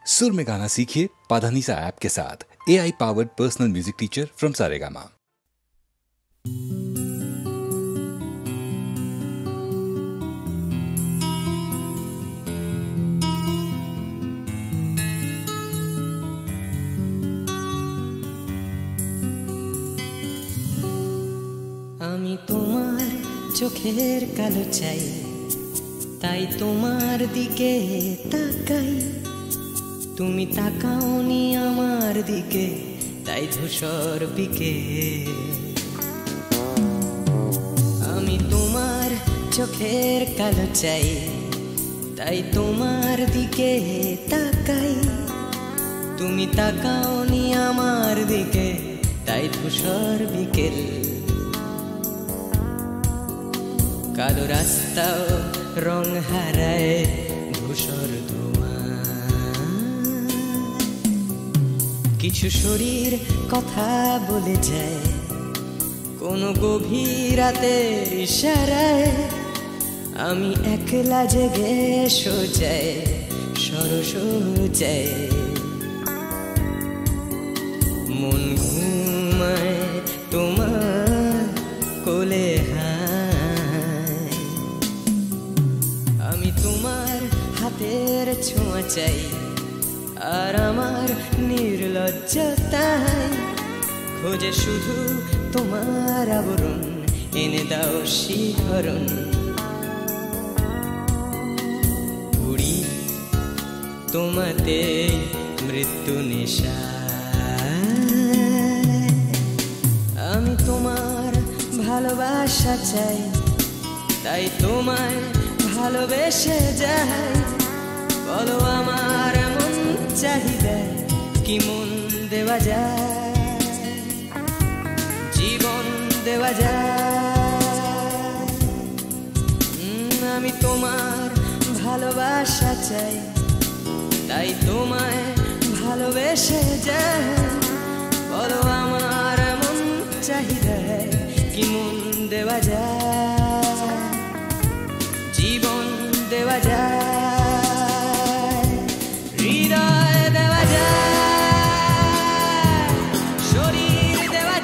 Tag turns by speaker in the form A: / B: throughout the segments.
A: सुर में गाना सीखिए पाधानीसा ऐप के साथ। AI powered personal music teacher from Saregama.
B: আমি তোমার চোখের কালো চাই, তাই তোমার দিকে তাকাই। তুমি তাকাওনি আমার দিকে, তাই ধূসর বিকেল। আমি তোমার চোখের কালো চাই, তাই তোমার দিকে তাকাই। তুমি তাকাওনি আমার দিকে, তাই ধূসর বিকেল। কালো রাস্তাও রং হারায় ধূসর ধোঁয়া। কিছু শরীর কথা বলে যায় কোনো গভীর রাতের ইশারায়। আমি একলা জেগে সোজায় সরসোজায়। মন ঘুমায় তোমার কোলে হায়। আমি তোমার হাতের ছোঁয়া চাই, আর আমার নির্লজ্জতায় খোঁজে শুধু তোমার আবরণ। এনে দাও শিহরণ। উড়ি তোমাতে মৃত্যু নেশা। আমি তোমার ভালোবাসা চাই, তাই তোমায় ভালোবেসে যাই। বলো আমার মন চাহিদা কি মন দেওয়া যায়, জীবন দেওয়া যায়। আমি তোমার ভালোবাসা চাই, তাই তোমায় ভালোবেসে যাই। বলো আমার মন চাহিদা কি মন দেওয়া যায়, জীবন দেওয়া যায়, হৃদয় দেওয়া যায়, শরীর দেওয়া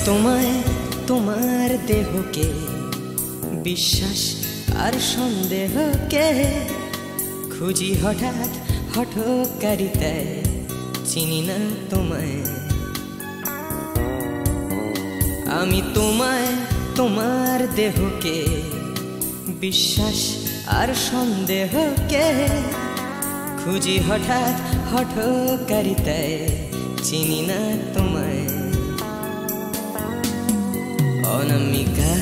B: তোমায় তোমার দেহকে বিশ্বাস আর সন্দেহকে খুঁজি হঠাৎ হঠকারিতায়। চিনি না তোমায় আমি, তোমায় তোমার দেহকে বিশ্বাস আর সন্দেহকে খুঁজি হঠাৎ হঠকারিতায়। চিনি না তোমায় অনামিকা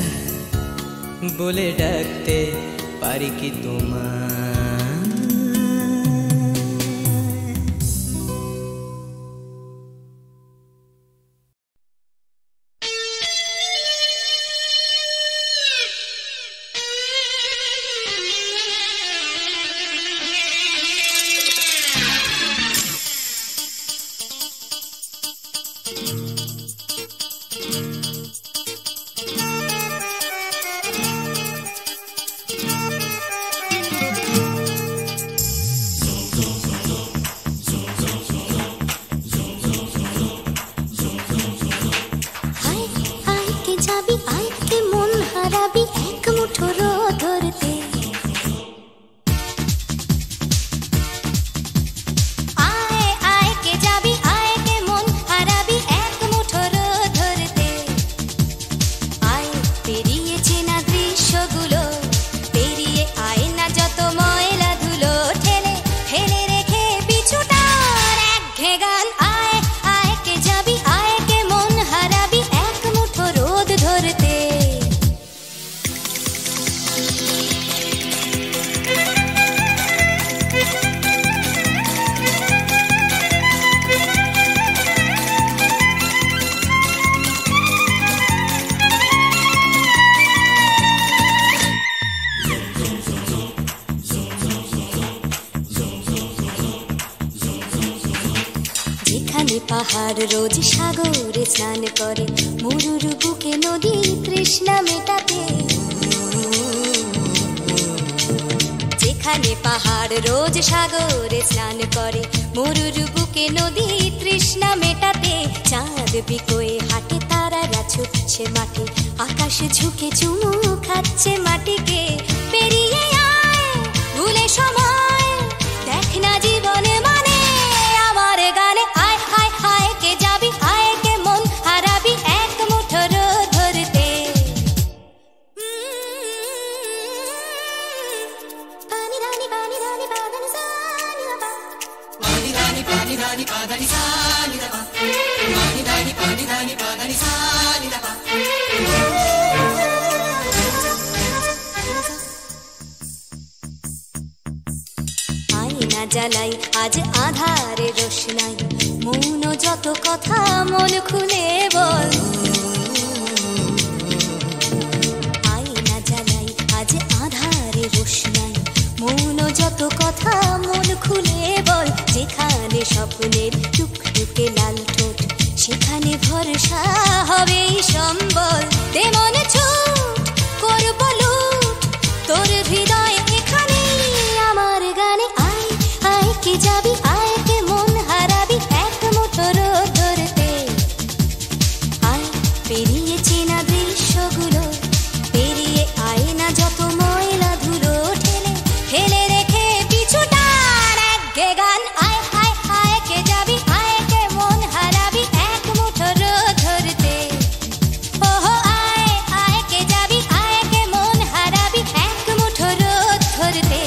B: বলে ডাকতে পারি কি তোমায়?
C: কে মন হারাবি এক মুঠো রোদ ধরতে। আয় আয় কে যাবি, আয় কে মন হারাবি এক মুঠো রোদ ধরতে। আয় পেরিয়ে চেনা দৃশ্যগুলো, পেরিয়ে আয় না যত ময়লা ধুলো, ঠেলে ফেলে রেখে পিছুটার একঘে গান। আয় আয় কে যাবি, আয় কে মন হারাবি এক মুঠো রোদ ধরতে। যেখানে পাহাড় রোজ সাগরে স্নান করে, মরুর বুকে নদী তৃষ্ণা মেটাতে। যেখানে পাহাড় রোজ সাগরে স্নান করে, মরুর বুকে নদী তৃষ্ণা মেটাতে। চাঁদ বিকোয়ে হাটে, তারারা ছুটছে মাঠে, আকাশ ঝুঁকে চুমু খাচ্ছে মাটিকে। পেরিয়ে আয় ভুলে সময়, দেখ না জীবনে মানে আমার গানে। আয় আয় আয় কে যাবি, আয় কে মন হারাবি এক মুঠো রোদ ধরতে। পানি রানি পানি রানি পাদানি সানি রাবা, পানি রানি পাদানি সানি রাবা, পানি রানি পাদানি সানি রাবা। আয়না জ্বালাই আজ আধারে রোশনাই, মৌন যত কথা মন খুলে বল। আয়না জ্বালাই আজ আধারে রোশনাই, মৌন যত কথা মন খুলে বল। যেখানে স্বপ্নের টুকটুকে লাল ঠোঁট, সেখানে ভরসা হবে সম্বল। তেমন ছুট করব লুট, তোর হৃদয় এখানে আমার গানে। আয় আয় কে যাবি, আয় কে মন হারাবি এক মুঠো রোদ ধরতে। আয় পেরিয়ে চেনা দৃশ্যগুলো, পেরিয়ে আয় না যত ময়লা ধুলো, ঠেলে ফেলে রেখে পিছুটার একঘে গান। আয় আয় আয় কে যাবি, আয় কে মন হারাবি এক মুঠো রোদ ধরতে। ওহো আয় আয় কে যাবি, আয় কে মন হারাবি এক মুঠো রোদ ধরতে।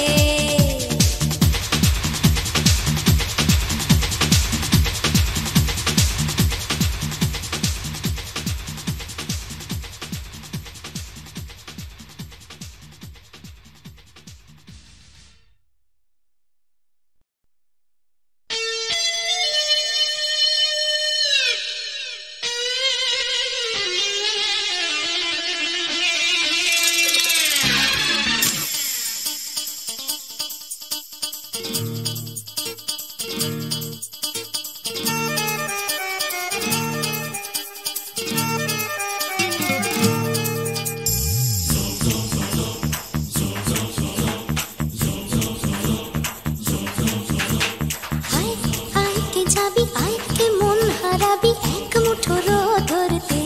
C: আয় আয় কে যাবি, আয় কে মন হারাবি এক মুঠো রোদ ধরতে।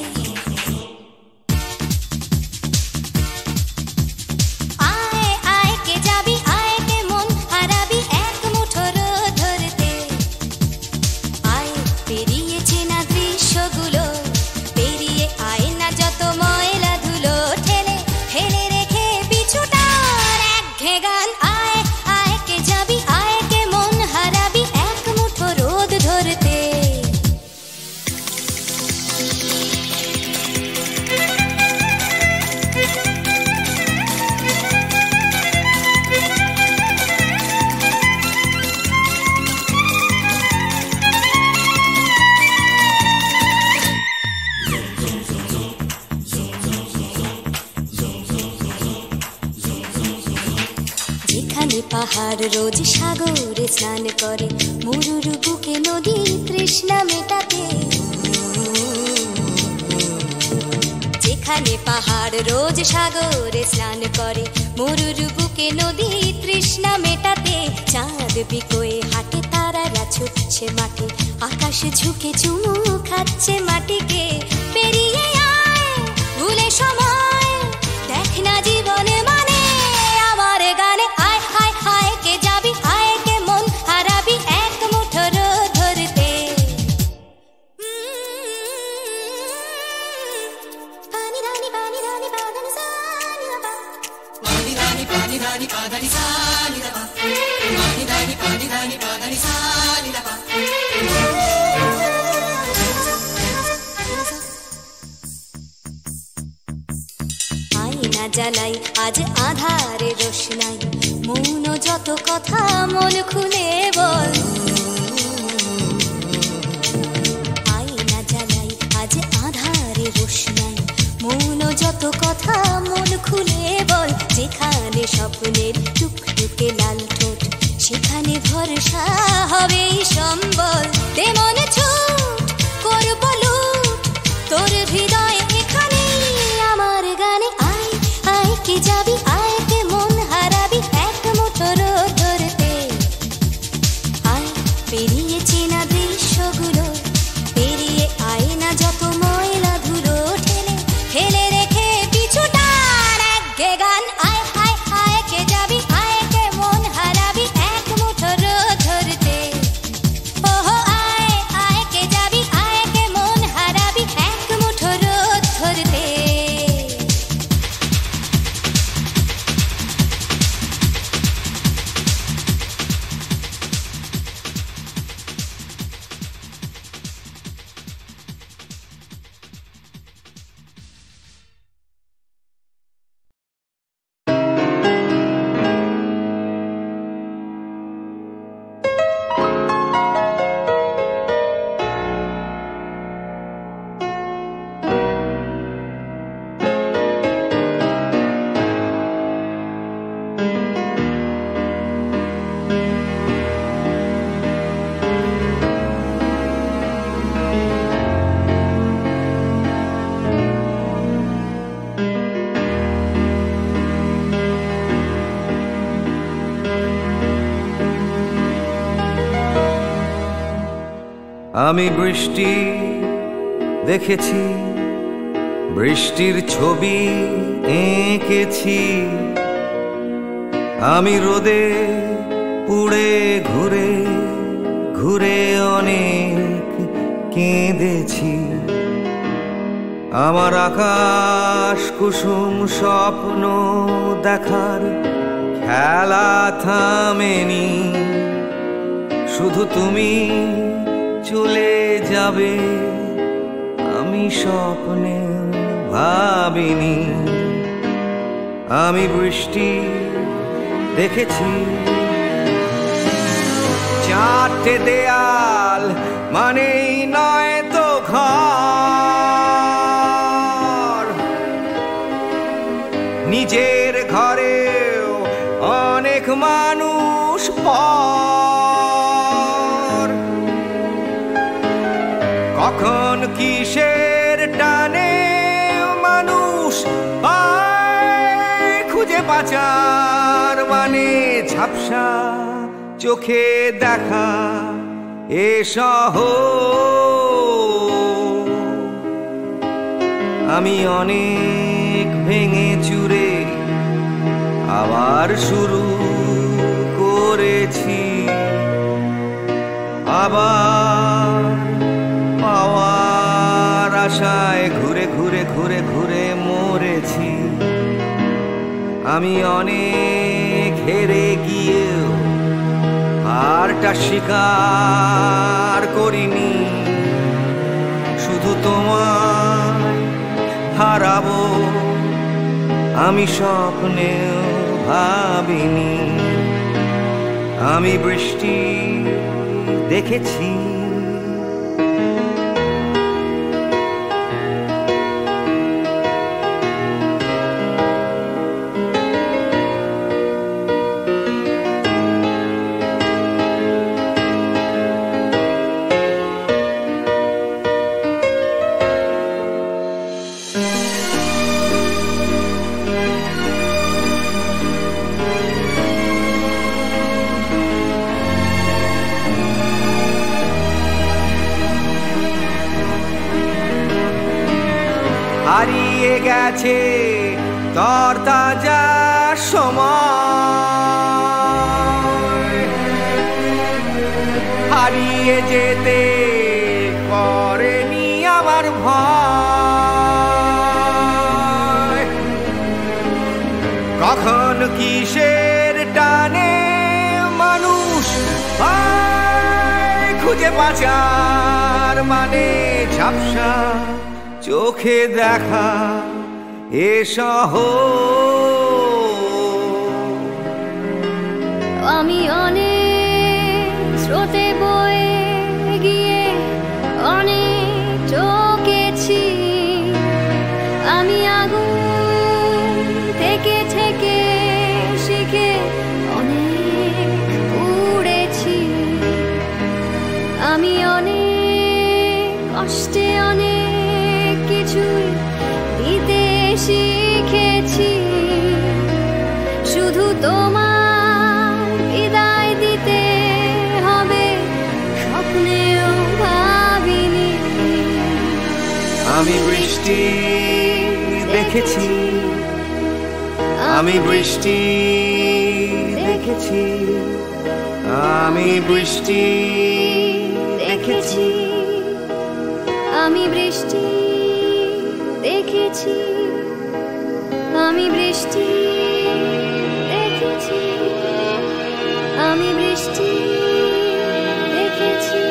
C: আয় আয় কে যাবি, আয় কে মন হারাবি এক মুঠো রোদ ধরতে। আয় পেরিয়ে চেনা দৃশ্যগুলো, পেরিয়ে আয় না যত ময়লা ধুলো, ঠেলে ফেলে রেখে পিছুটার একঘে গান। আয় আয় কে যাবি, আয় কে মন হারাবি এক মুঠো রোদ ধরতে। যেখানে পাহাড় রোজ সাগরে স্নান করে, মরুর বুকে নদী তৃষ্ণা মেটাতে। যেখানে পাহাড় রোজ সাগরে স্নান করে, মরুর বুকে নদী তৃষ্ণা মেটাতে। চাঁদ বিকোয়ে হাটে, তারারা ছুটছে মাঠে, আকাশ ঝুঁকে চুমু খাচ্ছে মাটিকে। পেরিয়ে আয় ভুলে সময়, আয়না জ্বালাই আজ আধারে রোশনাই, মৌন যত কথা মন খুলে বল। আয়না জ্বালাই আজ আধারে রোশনাই, মৌন যত কথা মন খুলে বল। যেখানে স্বপ্নের টুকটুকে লাল ঠোঁট, সেখানে ভরসা হবে সম্বল। তেমন ছুট করব লুট তোর হৃদয় এখানে আমার গানে। আয় আয় কে যাবি, আয় কে মন হারাবি এক মুঠো রোদ ধরতে। আয় পেরিয়ে চেনা দৃশ্যগুলো, পেরিয়ে আয় না যত ময়লা ধুলো ঠেলে ফেলে রেখে পিছুটার একঘে গান। আয় আয় আয় কে যাবি, আয় কে মন হারাবি এক মুঠো রোদ ধরতে। ওহো আয় আয় কে যাবি, আয় কে মন হারাবি এক মুঠো রোদ ধরতে।
D: আমি বৃষ্টি দেখেছি, বৃষ্টির ছবি এঁকেছি। আমি রোদে পুড়ে ঘুরে ঘুরে অনেক কেঁদেছি। আমার আকাশ কুসুম স্বপ্ন দেখার খেলা থামেনি। শুধু তুমি চলে যাবে আমি স্বপ্নে ভাবিনি। আমি বৃষ্টি দেখেছি, চারটে দেয়াল মানেই নয় তো ঘর। নিজের ঘরেও অনেক মানুষ পর। কখন কিসের টানে মানুষ পায় খুঁজে বাঁচার মানে। ঝাপসা চোখে দেখা এ শহর। আমি অনেক ভেঙে চুরে আবার শুরু করেছি। আবার পাওয়ার আশায় ঘুরে ঘুরে ঘুরে ঘুরে মরেছি। আমি অনেক হেরে গিয়েও হারটা স্বীকার করিনি। শুধু তোমায় হারাবো আমি স্বপ্নেও ভাবিনি। আমি বৃষ্টি দেখেছি, হারিয়ে গেছে তরতাজা সময়। হারিয়ে যেতে করেনি আমার ভয়। কখন কিসের টানে মানুষ খুঁজে পাচার মানে ঝাপসা চোখে দেখা এ শহর।
C: আমি অনেক স্রোতে বয়ে গিয়ে অনেক চোখেছি, আমি আগুন থেকে থেকে শিখে অনেক উড়েছি, আমি অনেক কষ্টে অনেক কিছুই দিতে শিখেছি, শুধু তোমার বিদায় দিতে হবে স্বপ্নেও ভাবিনি।
D: আমি বৃষ্টি দেখেছি, আমি বৃষ্টি দেখেছি, আমি বৃষ্টি দেখেছি,
C: আমি বৃষ্টি দেখেছি, আমি বৃষ্টি দেখেছি, আমি বৃষ্টি দেখেছি।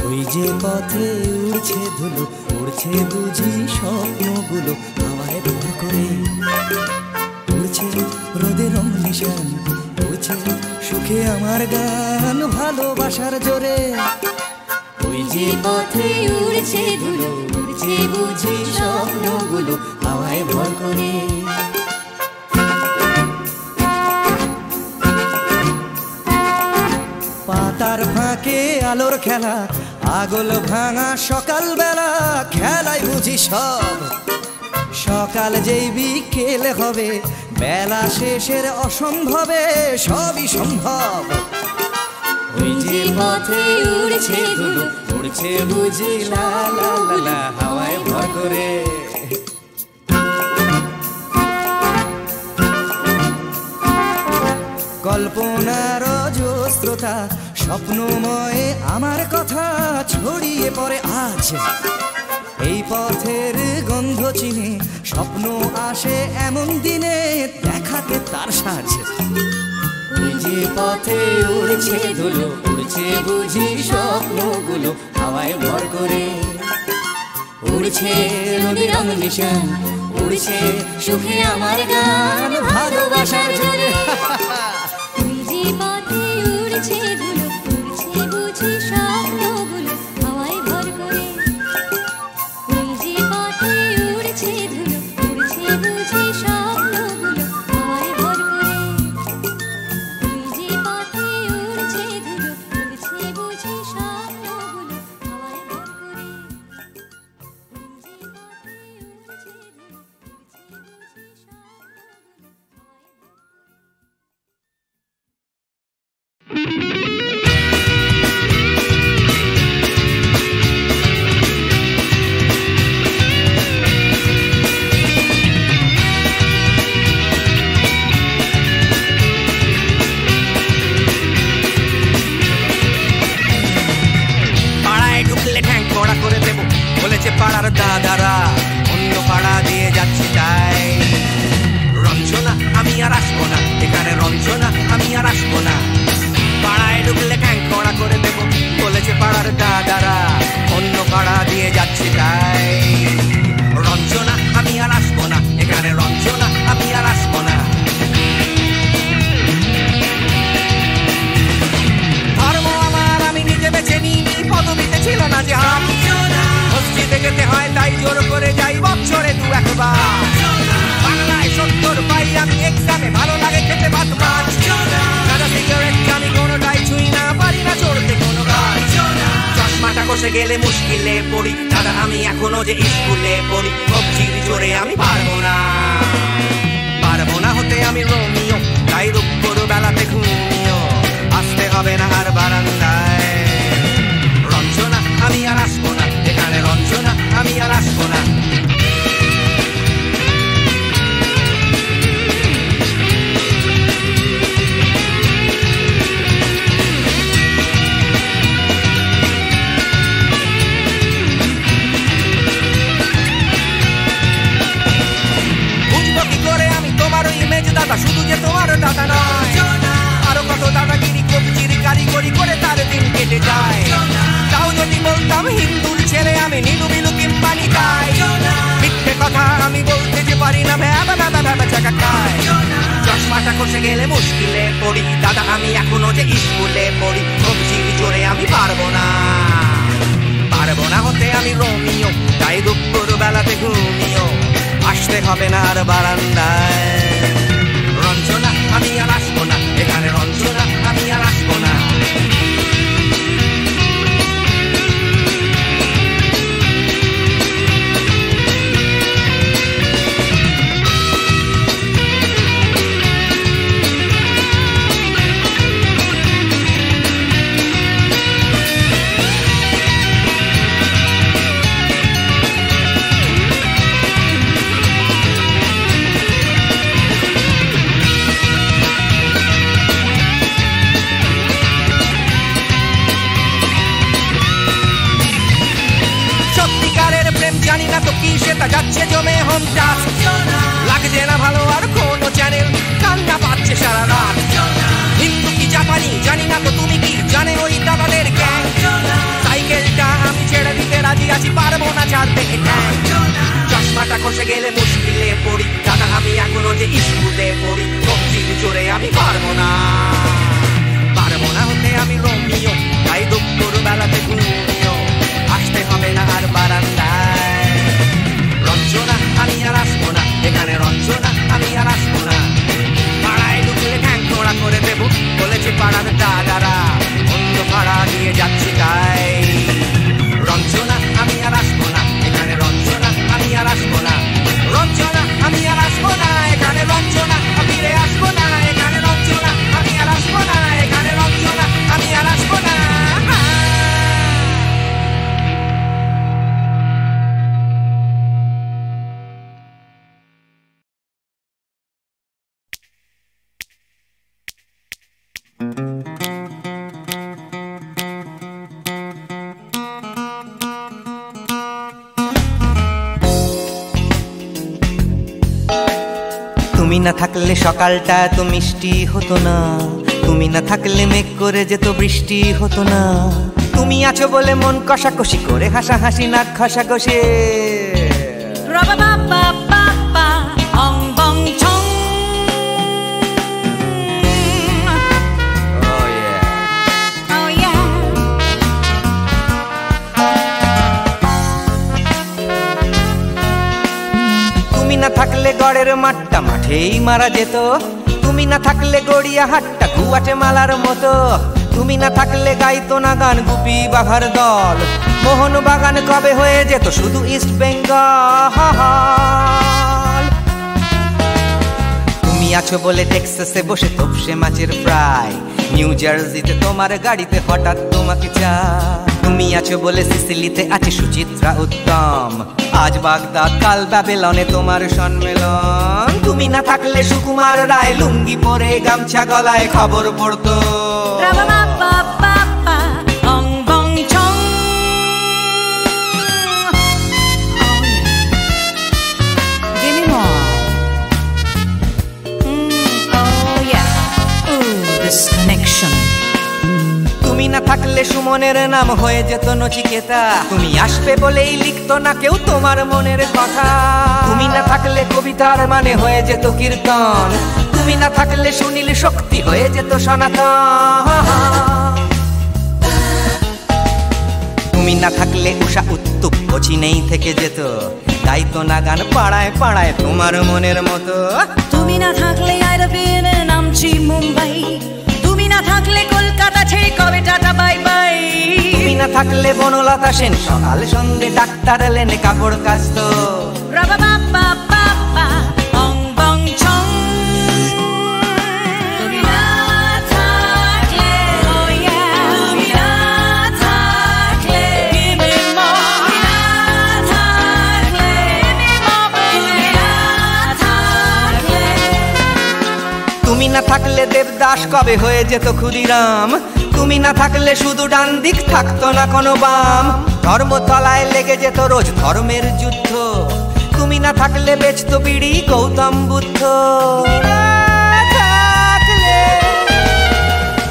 B: ওই যে পথে উড়ছে ধুলো, উড়ছে বুঝি স্বপ্নগুলো হাওয়ায় ভর করে, উড়ছে রোদের রং নিশান, উড়ছে সুখে আমার গান ভালোবাসার জোরে। ওই যে পথে উড়ছে ধুলো, উড়ছে বুঝি স্বপ্নগুলো হাওয়ায় ভর করে। পাতার ফাঁকে আলোর খেলা, আগল ভাঙা সকাল বেলা, খেলায় বুঝি সব সকাল যেই বিকেল হবে, বেলা শেষের অসম্ভবে সবই সম্ভব। ওই যে পথে উড়ছে ধুলো, উড়ছে বুঝি লা লা লা লা হাওয়ায় ভর করে। কল্পনার অজস্রতা স্বপ্নময় আমার কথা ছড়িয়ে পড়ে আজ, এই পথের গন্ধ চিনে স্বপ্ন আসে এমন দিনে দেখাতে তার সাজ। ওই যে পথে উড়ছে ধুলো, উড়ছে বুঝি স্বপ্নগুলো হাওয়ায় ভর করে, উড়ছে রোদের রং নিশান, উড়ছে সুখে আমার গান ভালোবাসার জোরে।
C: ওই যে পথে উড়ছে ধুলো, উড়ছে বুঝি স্বপ্নগুলো হাওয়ায় ভর করে, ওই যে পথে উড়ছে ধুলো, উড়ছে বুঝি স্বপ্নগুলো হাওয়ায় ভর করে, ওই যে পথে উড়ছে ধুলো, উড়ছে বুঝি স্বপ্নগুলো হাওয়ায় ভর করে, ওই যে পথে উড়ছে ধুলো, উড়ছে বুঝি স্বপ্নগুলো
D: পাড়ায় ঢুকলে ঠ্যাং কড়া করে দেবো বলেছে পাড়ার দাদারা, অন্য পাড়া দিয়ে যাচ্ছি তাই। রঞ্জনা আমি আর আসবো না, এখানে রঞ্জনা আমি আর আসবো না। পাড়ায় ঢুকলে ঠ্যাং কড়া করে দেবো বলেছে পাড়ার দাদারা, অন্য পাড়া দিয়ে যাচ্ছি তাই। রঞ্জনা আমি আর আসবো না, এখানে রঞ্জনা আমি আর আসবো না। ধর্ম আমার আমি নিজে বেছে নিই, পদবিতে ছিল না যে হাত, মসজিদে যেতে হয় তাই জোর করে যাই বছরে দু একবার। বাংলায় 70 পাই আমি এক্সামে, ভালো লাগে খেতে ভাত মাছ, সাদা সিগারেট আমি কোনোটাই ছুঁই না, পারি না চড়তে কোনো গাছ। চশমাটা কষে গেলে মুশকিলে পড়ি দাদা, আমি এখনো যে স্কুলে পড়ি, কবজির জোরে আমি পারবো না, পারবো না হতে আমি রোমিও, তাই দুপুর বেলাতে ঘুমিও, আসতে হবে না আর বারান্দায়। রঞ্জনা আমি আর আসবো না, এখানে রঞ্জনা আমি আর আসবো না। আমি বলতে যে পারি না ভ্যাবা ভ্যাবা ভ্যাবা চাকা খায় চশমাটা কষে গেলে মুশকিলে পড়ি দাদা আমি এখনো যে স্কুলে পড়ি কবজির জোরে আমি পারবো না হতে আমি রোমিও তাই দুপুর বেলাতে ঘুমিও আসতে হবে না আর বারান্দায় রঞ্জনা আমি আর আসবো না এখানে রঞ্জনা আমি আর আসবো না জানি না তো কি সেটা যাচ্ছে জমে হোমটাস লাগছে না ভালো আর কোনো চ্যানেল কান্না পাচ্ছে সারা রাত হিন্দু কি জাপানি জানি না তো তুমি কি জানে ওই দাদাদের গ্যাং সাইকেলটা আমি ছেড়ে দিতে রাজি আছি পারবো না ছাড়তে চশমাটা খসে গেলে মুশকিলে পড়ি দাদা আমি এখনো যে স্কুলে পড়ি কবজির জোরে আমি পারবো না হতে আমি রোমিও তাই দুপুর বেলাতে ঘুমিও আসতে হবে না আর বারান্দায় রঞ্জনা আমি আর আসবো না এখানে রঞ্জনা আমি আর আসবো না পাড়ায় ঢুকলে ঠ্যাং খোঁড়া করে দেবো বলেছে পাড়ার দাদারা অন্য পাড়া দিয়ে যাচ্ছি তাই রঞ্জনা আমি আর আসবো না এখানে রঞ্জনা আমি আর আসবো না রঞ্জনা আমি আর আসবো না এখানে রঞ্জনা ফিরে আসবো না এখানে রঞ্জনা আমি আর আসবো না এখানে রঞ্জনা আমি আর আসবো না
B: তুমি না থাকলে সকালটা তো মিষ্টি হতো না তুমি না থাকলে মেঘ করে যেত বৃষ্টি হতো না তুমি আছো বলে মন কষাকষি করে হাসাহাসি নাক খসাকষি তুমি না থাকলে গড়ের মাঠটা মাঠেই মারা যেত তুমি না থাকলে গড়িয়া হাটটা গুয়াটে মালার মতো তুমি না থাকলে গাইতো না গান গুপি বাঘার দল মোহন বাগান কবে হয়ে যেত শুধু ইস্ট বেঙ্গল তুমি আছো বলে টেক্সাসে বসে তপসে মাছের ফ্রাই নিউ জার্সিতে তোমার গাড়িতে হঠাৎ তোমাকে চাই তুমি আছো বলে সিসিলিতে আছে সুচিত্রা উত্তম আজ বাগদাদ কাল ব্যাবিলনে তোমার সম্মেলন তুমি না থাকলে সুকুমার রায় লুঙ্গি পরে গামছা গলায় খবর পড়তো তুমি না থাকলে সুমনের নাম হয়ে যেত নচিকেতা তুমি আসবে বলেই লিখতো না কেউ তোমার মনের কথা তুমি না থাকলে কবিতার মানে হয়ে যেত কীর্তন তুমি না থাকলে সুনীল শক্তি হয়ে যেত সনাতন তুমি না থাকলে উষা উত্তুপ নেই থেকে যেত গাইতো না গান পাড়ায় পাড়ায় তোমার মনের মতো
E: তুমি না থাকলে নামছি মুম্বাই তুমি না থাকলে কলকাতা ছেড়ে কবে টাটা বাই বাই
B: তুমি না থাকলে বনলতা সেন সকাল সন্ধ্যে ডাক্তার লেনে কাপড় কাচতো তুমি না থাকলে দেবদাস কবে হয়ে যেত ক্ষুদিরাম তুমি না থাকলে শুধু ডান দিক থাকতো না কোনো বাম ধর্মতলায় লেগে যেত রোজ ধর্মের যুদ্ধ তুমি না থাকলে বেচতো বিড়ি গৌতম বুদ্ধ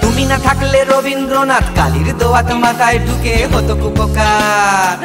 B: তুমি না থাকলে রবীন্দ্রনাথ কালীর দোয়াত মাথায় ঢুকে হতো কুপকার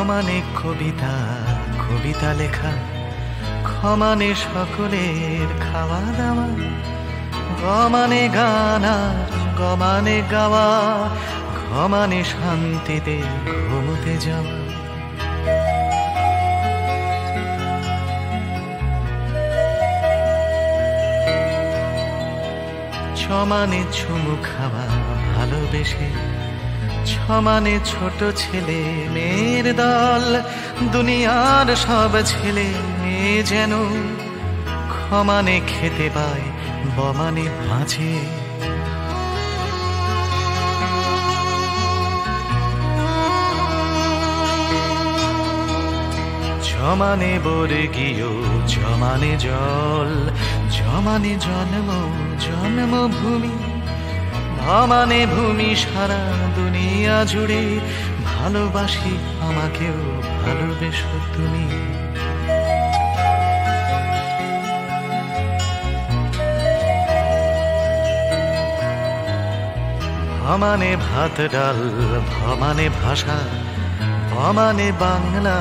F: মানে কবিতা কবিতা লেখা, ক্ষমানে সকলের খাওয়া দাওয়া, গমানে গান আর গমানে গাওয়া, ঘমানে শান্তিতে ঘুমোতে যাওয়া। ছমানে চুমু খাওয়া ভালোবেসে, ছমানে ছোট ছেলে মেয়ের দল, দুনিয়ার সব ছেলে মেয়ে যেন ক্ষমানে খেতে পায় বমানে মাঝে। জমানে বর্গীয় জমানে জল, জমানে জন্ম জন্মভূমি, ভমানে ভূমি সারা দুনিয়া জুড়ে, ভালোবাসি আমাকেও ভালোবেসো তুমি। ভমানে ভাত ডাল ভমানে ভাষা, ভমানে বাংলা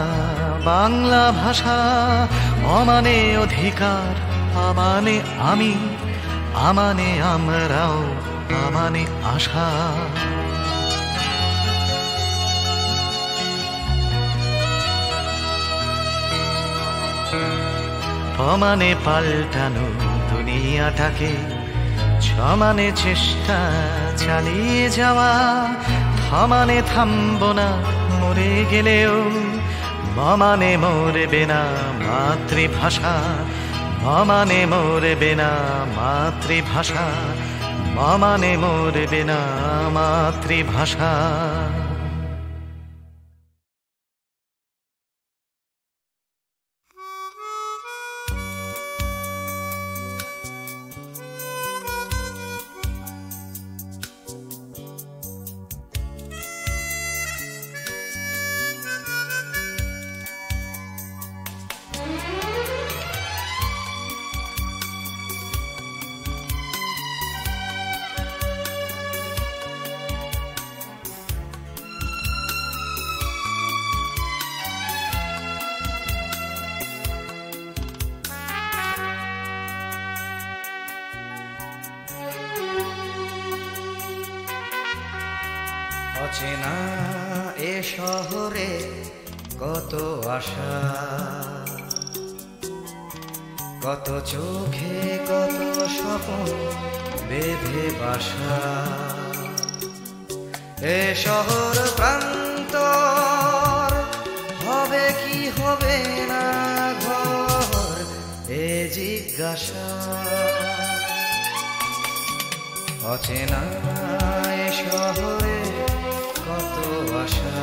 F: বাংলা ভাষা, অমানে অধিকার আমানে আমি, আমানে আমরাও আমানে আশা। ভমানে পাল্টানো দুনিয়াটাকে, ছমানে চেষ্টা চালিয়ে যাওয়া, থমানে থামবো না মরে গেলেও, মমানে মরবে না মাতৃভাষা, মমানে মরবে না মাতৃভাষা, মমানে মরবে না মাতৃভাষা।
B: অচেনা এ শহরে কত আশা, কত চোখে কত স্বপ্ন বেঁধে বাসা। এ শহর প্রান্তর হবে কি হবে না ঘর, এ জিজ্ঞাসা। অচেনা এ শহরে কত আশা,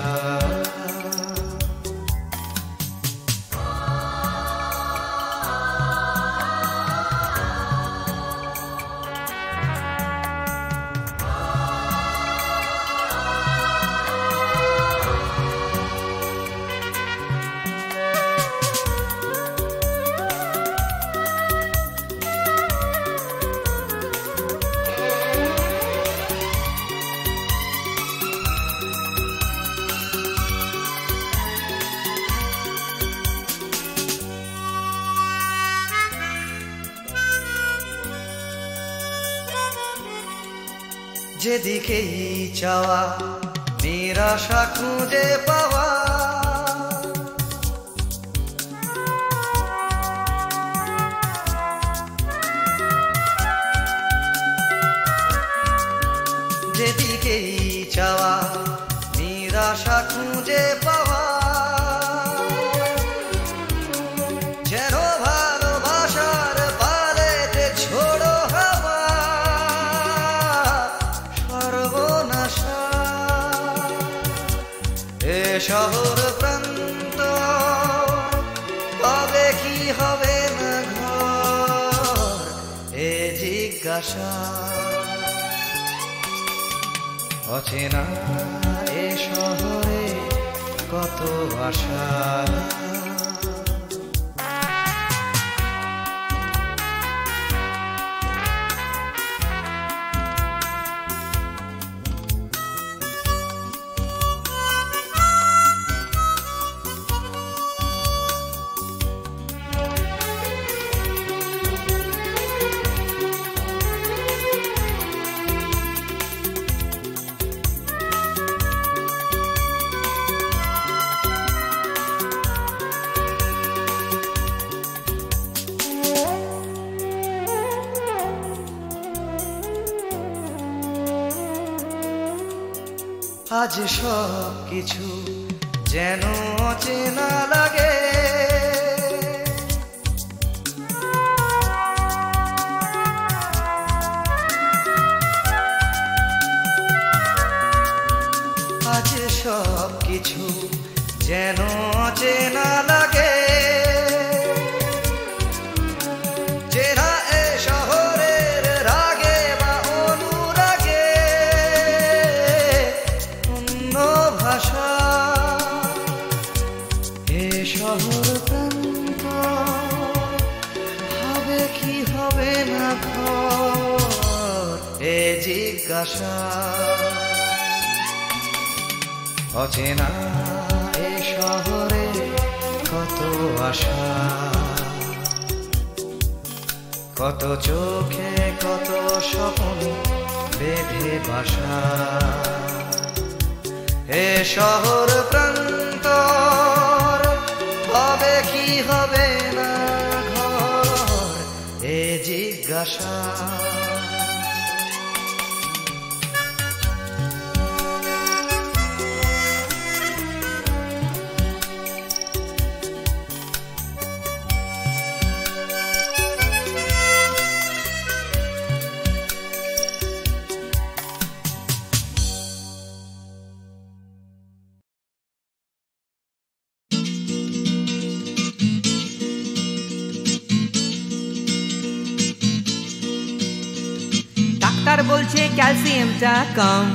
B: যেদিকেই চাওয়া নিরাশা খুঁজে পাওয়া, যেদিকেই চাওয়া নিরাশা খুঁজে পাওয়া, যেন ভালোবাসার পালেতে ছোড়ো হাওয়া সর্বনাশা। এ শহর প্রান্ত কবে কি হবে না ঘর, এ জিজ্ঞাসা। অচেনা এ শহরে কত আশা, আজ সব কিছু যেন অচেনা লাগে আজ সব কিছু যেন অচেনা লাগে চেনা এ শহরের রাগে বা অনুরাগে অন্য ভাষা এ শহর প্রান্ত হবে কি হবে না ঘর এ জিজ্ঞাসা অচেনা এ শহরে কত আশা কত চোখে কত স্বপ্ন বেঁধে বাসা এ শহর প্রান্তর হবে কি হবে না ঘর এ জিজ্ঞাসা
D: ডাক্তার বলছে ক্যালসিয়ামটা কম,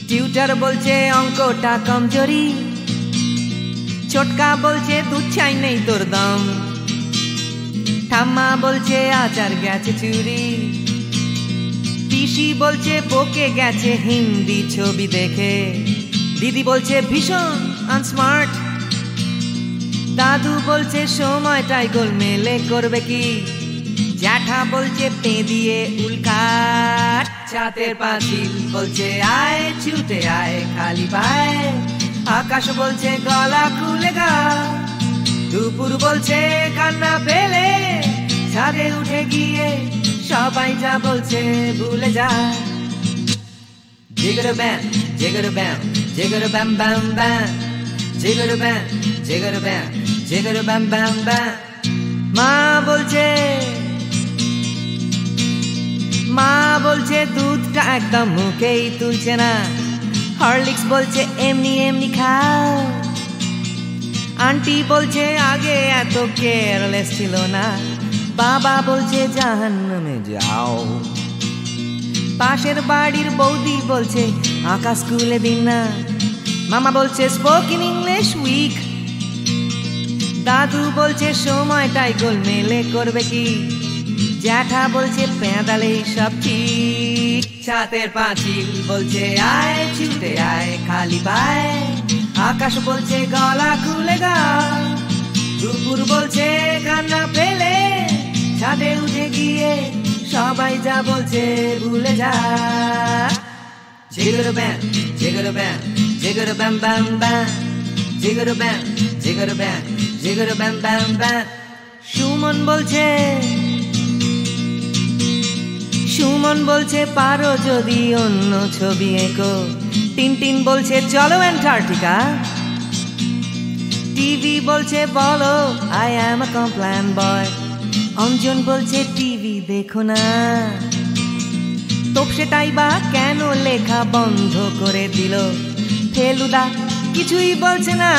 D: টিউটার বলছে অঙ্কটা কমজোরি, ছোটকা বলছে দুধ চাই নেই তোর দাম, ঠাম্মা বলছে আচার গেছে চুরি, পিসি বলছে বকে গেছে হিন্দি ছবি দেখে, দিদি বলছে ভীষণ আনস্মার্ট, দাদু বলছে সময়টাই গোলমেলে করবে কি, জ্যাঠা বলছে পে দিয়ে উল্কাট, ছাতের পাঁচিল বলছে আয় ছুটে আয় খালি পায়, আকাশ বলছে গলা খুলে গা, দুপুর বলছে কান্না পেলে ছাদে উঠে গিয়ে সবাই যা বলছে ভুলে যা। জিগর ব্যাম জিগর ব্যাম জিগর ব্যাম ব্যাম ব্যাম জিগর ব্যাম জিগর ব্যাম জিগর ব্যাম ব্যাম ব্যাম। মা বলছে দুধটা একদম মুখেই তুলছে না, হরলিক্স বলছে এমনি এমনি খাও, আন্টি বলছে আগে এত কেয়ারলেস ছিল না, বাবা বলছে জাহান্নামে যাও, পাশের বাড়ির বৌদি বলছে আঁকা স্কুলে দিন না, মামা বলছে স্পোকেন ইংলিশ উইক, দাদু বলছে সময়টাই গোলমেলে করবে কি, জ্যাঠা বলছে পেঁদালে সব ঠিক, ছাতের পাঁচিল বলছে আয় ছুটে আয় খালি পায়, আকাশ বলছে গলা খুলে গা, দুপুর বলছে কান্না পেলে ছাদে উঠে গিয়ে সবাই যা বলছে ভুলে যা। জিগর ব্যাম জিগর ব্যাম জিগর ব্যাম ব্যাম ব্যাম জিগর ব্যাম জিগর ব্যাম জিগর ব্যাম ব্যাম ব্যাম। সুমন বলছে পারো যদি অন্য ছবি এঁকো, টিনটিন বলছে চলো অ্যান্টার্কটিকা, টিভি বলছে বলো আই অ্যাম আ কমপ্ল্যান বয়, অঞ্জন বলছে টিভি দেখো না, তোপসেটাই বা কেন লেখা বন্ধ করে দিল, ফেলুদা কিছুই বলছে না,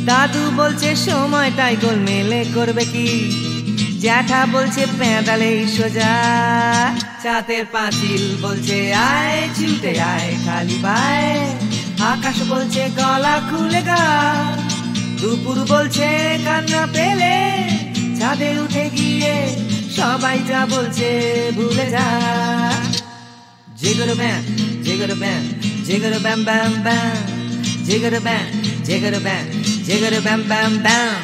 D: দাদু বলছে সময়টাই গোলমেলে করবে কি, জ্যাঠা বলছে পেঁদালে সোজা, ছাতের পাঁচিল বলছে আয় ছুটে আয় খালি পায়, আকাশ বলছে গলা খুলে গা, দুপুর বলছে কান্না পেলে ছাদে উঠে গিয়ে সবাই যা বলছে ভুলে যা। জিগর ব্যাম জিগর ব্যাম জিগর ব্যাম ব্যাম ব্যাম জিগর ব্যাম জিগর ব্যাম জিগর ব্যাম ব্যাম ব্যাম।